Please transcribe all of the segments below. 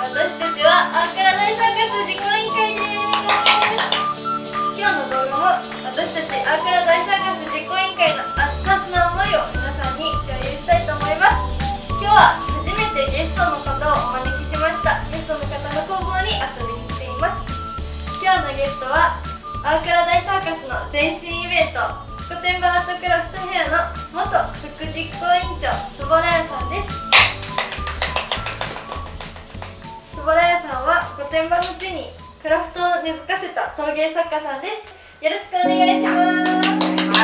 私たちはアンカラ大サーカス実行委員会です。今日の動画も私たちアンカラ大サーカス実行委員会の熱々な思いを皆さんに共有したいと思います。今日は初めてゲストの方をお招きしました。ゲストの方の工房に遊びに来ています。今日のゲストはアンカラ大サーカスの前身イベント御殿場アートクラフトフェアの元副実行委員長そぼらやさんです。そぼらやさんは御殿場の地にクラフトを根付かせた陶芸作家さんです。よろしくお願いしま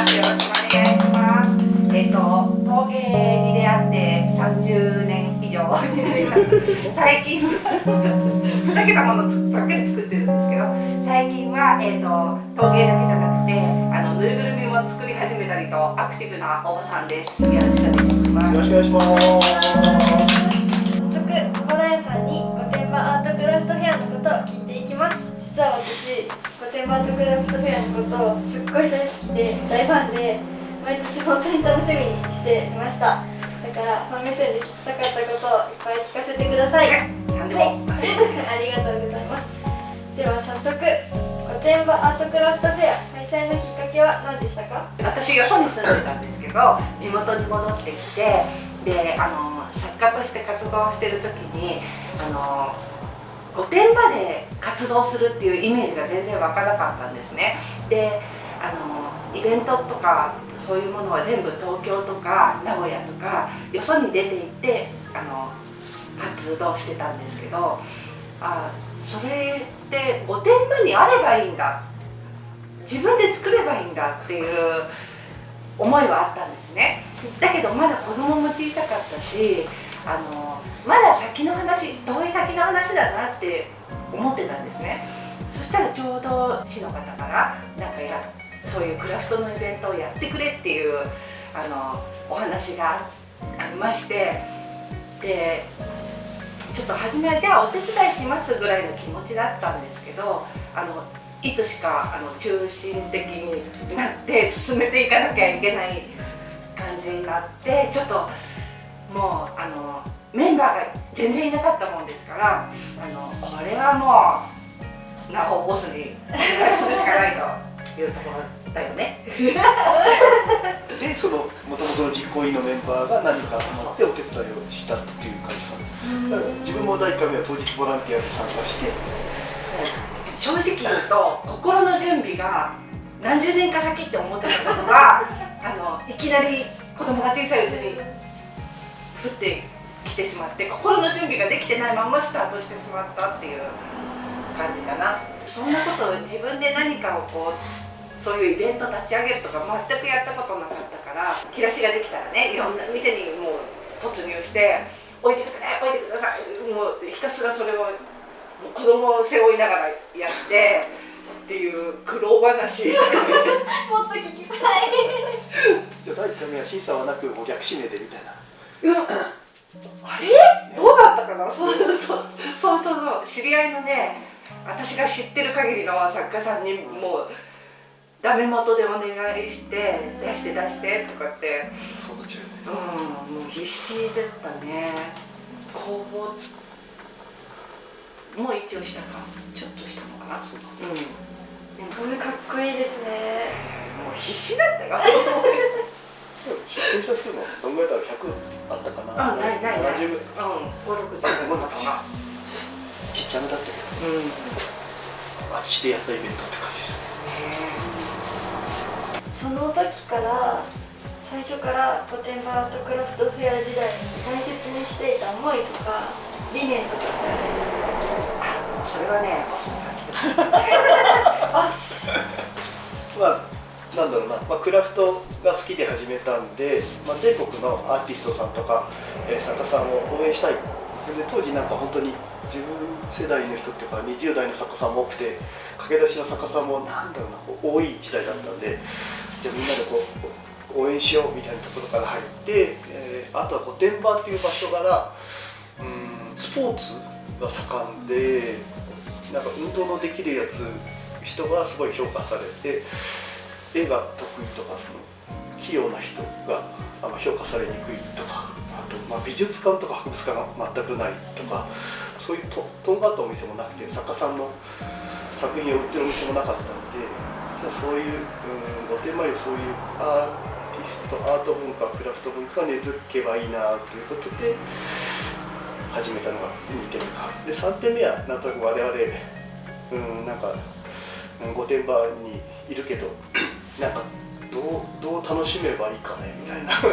す。よろしくお願いします。陶芸に出会って30年以上になります。最近はふざけたものばっかり作ってるんですけど、最近は、陶芸だけじゃなくてぬいぐるみも作り始めたりとアクティブなおばさんです。よろしくお願いします。よろしくお願いします。早速そぼらやさんに御殿場アートクラフトフェアのことを聞いていきます。実は私御殿場アートクラフトフェアのことをすっごい大好きで大ファンで毎年本当に楽しみにしていました。だからファン目線で聞きたかったことをいっぱい聞かせてください。はい、ありがとうございます。では早速御殿場アートクラフトフェア開催のきっかけは何でしたか？私が本に住んでたんですけど、地元に戻ってきて、で作家として活動してる時に御殿場で活動するっていうイメージが全然湧かなかったんですね。でイベントとかそういうものは全部東京とか名古屋とかよそに出て行って活動してたんですけど、それって御殿場にあればいいんだ、自分で作ればいいんだっていう思いはあったんですね。だけどまだ子供も小さかったしまだ先の話、遠い先の話だなって思ってたんですね。そしたらちょうど市の方からそういうクラフトのイベントをやってくれっていうお話がありまして、でちょっと初めはじゃあお手伝いしますぐらいの気持ちだったんですけど、いつしか中心的になって進めていかなきゃいけない感じになって、ちょっともうメンバーが全然いなかったもんですから、これはもうなおボスにお願いするしかないというところだよね。で、その元々の実行委員のメンバーが何人か集まってお手伝いをしたっていう感じかな。だから自分も第1回目は当日ボランティアで参加して、正直言うと心の準備が何十年か先って思ってたことがいきなり子供が小さいうちに降ってきてしまって、心の準備ができてないままスタートしてしまったっていう感じかな。そんなことを自分で何かをそういうイベント立ち上げるとか全くやったことなかったから、チラシができたらね、いろんな店にもう突入して置いてください置いてください、もうひたすらそれを子供を背負いながらやってっていう苦労話。もっと聞きたい。じゃあ第1回目は審査はなくお逆指名でみたいな。あれどうだったかな。そう知り合いのね、私が知ってる限りの作家さんにもうダメ元でお願いして出してとかって、そうなっちゃうよね。もう必死だったね。公募もう一応したか、ちょっとしたのかな。すごいかっこいいですね。もう必死だったよ。出展者数もどんぐらいだろう、100あったかな。ない。70ぐらい。5、60だったかな。ちっちゃめだったけど、あっちでやったイベントって感じですね。その時から最初から御殿場アートクラフトフェア時代に大切にしていた思いとか理念とかってあるんですか？それはね、ボスのなんだろうな、クラフトが好きで始めたんで、全国のアーティストさんとか、作家さんを応援したい。で当時本当に自分世代の人っていうか20代の作家さんも多くて、駆け出しの作家さんも多い時代だったんで、じゃあみんなで応援しようみたいなところから入って、あとは御殿場っていう場所柄スポーツが盛んで、運動のできる人がすごい評価されて、絵が得意とか器用な人が評価されにくいとか、あと美術館とか博物館が全くないとか、そういうとんがったお店もなくて、作家さんの作品を売ってるお店もなかったので、じゃあそういう、御殿場にそういうアーティスト、アート文化、クラフト文化が根付けばいいなということで始めたのが2点目か。で3点目はなんとなく我々、なんか御殿場にいるけどなんかどう楽しめばいいかねみたいな普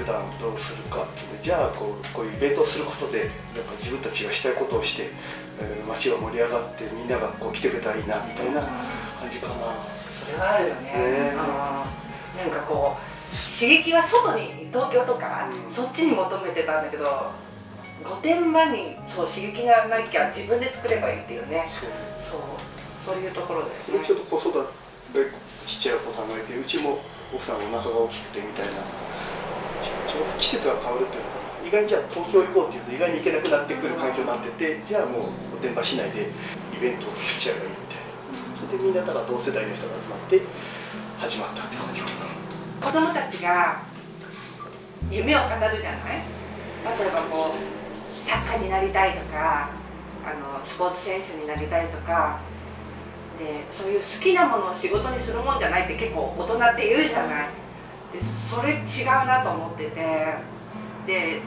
段どうするかっていうので、じゃあこういうイベントをすることでなんか自分たちがしたいことをして、街が盛り上がってみんながこう来てくれたらいいなみたいな感じかな。それはあるよね。なんかこう刺激は外に、東京とか、そっちに求めてたんだけど、御殿場にそう刺激がなきゃ自分で作ればいいっていうね。そういうところで、ちょっと子育てちっちゃいお子さんがいて、うちも奥さんお腹が大きくてみたいな、ちょうど季節が変わるっていうのかな。意外にじゃあ東京行こうっていうと意外に行けなくなってくる環境になってて、じゃあもう御殿場市内でイベントを作っちゃえばいいみたいな。それでみんなだから同世代の人が集まって始まったって感じかな。子供たちが夢を語るじゃない。例えばこうサッカーになりたいとか、スポーツ選手になりたいとかで、そういう好きなものを仕事にするもんじゃないって結構大人って言うじゃない。でそれ違うなと思ってて、で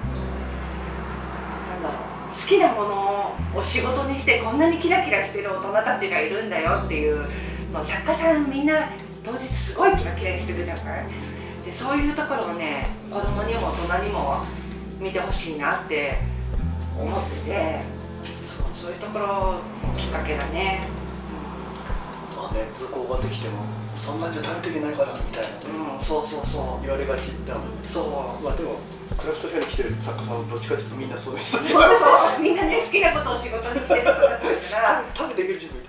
なんだろう、好きなものを仕事にしてこんなにキラキラしてる大人たちがいるんだよっていう、その作家さんみんな当日すごいキラキラしてるじゃない。でそういうところをね、子供にも大人にも見てほしいなって思ってて、そういうところもきっかけだね。図工ができてもそんなんじゃ食べていけないからみたいな、そう言われがちだもんね。まあでもクラフトフェアに来てる作家さんはどっちかというとみんなそういう人たちみんなね、好きなことを仕事にしてる人たちだから食べていける自分。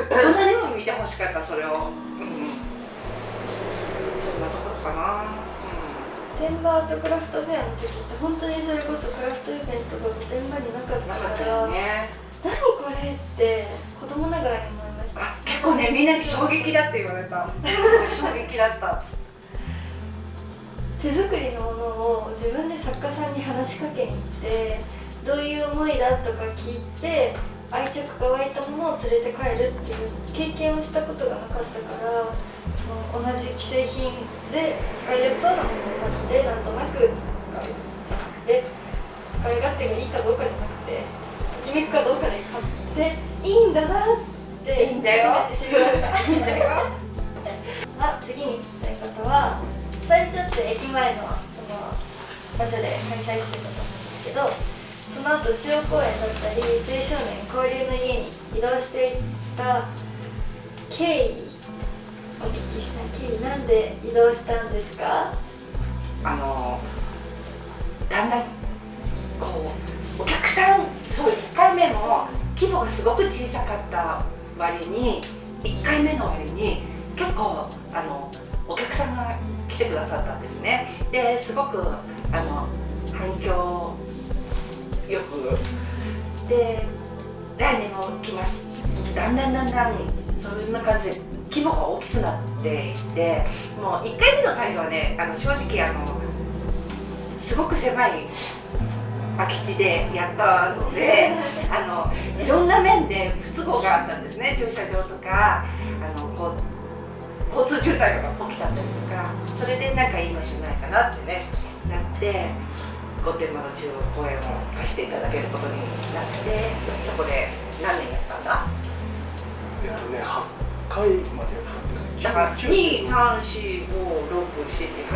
大人にも見てほしかった、それを。そんなところかな。御殿場アートクラフトフェアの時って本当にそれこそクラフトイベントが御殿場になかったから、ね、何これって子供ながらに思いました。結構ね、みんなに衝撃だって言われた。衝撃だった。手作りのものを自分で作家さんに話しかけに行って、どういう思いだとか聞いて愛着が湧いたものを連れて帰るっていう経験をしたことがなかったから、その同じ既製品で使いやすそうなものを買ってなんとなく使うじゃなくて、使い勝手がいいかどうかじゃなくてときめくかどうかで買っていいんだなって初めて知りました。いいんだよ。次に聞きたいことは、最初って駅前のその場所で開催してたと思うんですけど、その後中央公園だったり青少年交流の家に移動していった経緯、お聞きしたい経緯、なんで移動したんですか？だんだんこうお客さん、そう1回目も規模がすごく小さかった割に、1回目の割に結構お客さんが来てくださったんですね。ですごく反響よくで、来年も来ます。だんだんそんな感じで規模が大きくなっていって、もう1回目の会場はね、正直すごく狭い空き地でやったのでいろんな面で不都合があったんですね。駐車場とか交通渋滞が起きちゃったりとか、それでなんかいい場所ないかなってねなって、御殿場の中央公園を貸していただけることになって、そこで何年やったんだ8回までやったんだよ。だから2、3、4、5、6、7、8、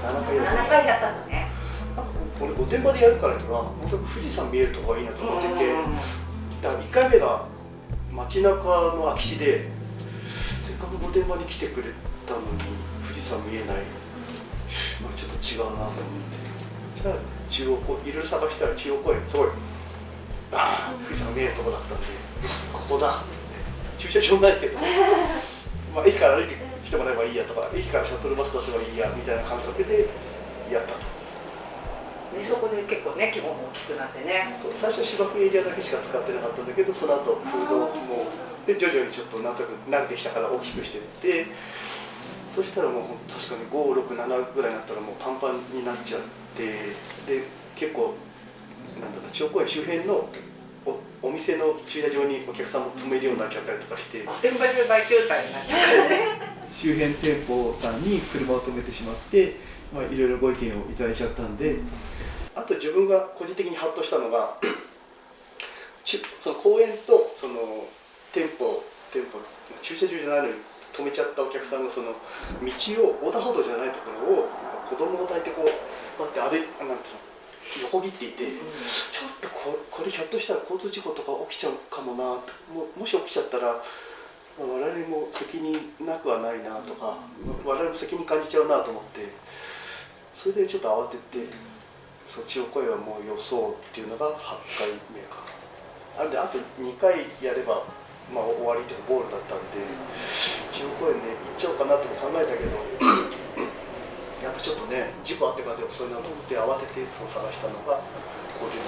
7回やったんだね。俺御殿場でやるからには本当に富士山見えるとこがいいなと思ってて、だから1回目が街中の空き地で、せっかく御殿場に来てくれたのに富士山見えない、ちょっと違うなと思って、じゃあ中央公園いろいろ探したら中央公園すごいバーン富士山見えるとこだったんで、ここだっつって、駐車場ないけどまあ駅から歩いて来てもらえばいいやとか、駅からシャトルバス出せばいいやみたいな感覚でやったと。でそこで結構ね、規模も大きくなってね。そう、最初芝生エリアだけしか使ってなかったんだけど、その後フードもで徐々にちょっとなんとなく慣れてきたから大きくしていって、そしたらもう確かに5、6、7ぐらいになったらもうパンパンになっちゃって、で結構なんだろう、中央公園周辺のお店の駐車場にお客さんも止めるようになっちゃったりとかして、天場中大渋滞になっちゃうからね。周辺店舗さんに車を止めてしまって、いろいろご意見をいただいちゃったんで、あと自分が個人的にハッとしたのがその公園とその店舗駐車場じゃないのに止めちゃったお客さんのその道を横断歩道じゃないところを子供を抱いてこうやってなんていうの横切っていて、ちょっとこれひょっとしたら交通事故とか起きちゃうかもなと、もし起きちゃったら我々も責任なくはないなとか、我々も責任感じちゃうなと思って、それでちょっと慌ててそっちの声はもうよそうっていうのが8回目かな。あと2回やれば、終わりというかゴールだったんで、中央公園で行っちゃおうかなとも考えたけどやっぱちょっとね、事故あってからで遅いなと思って慌てて探したのがこういう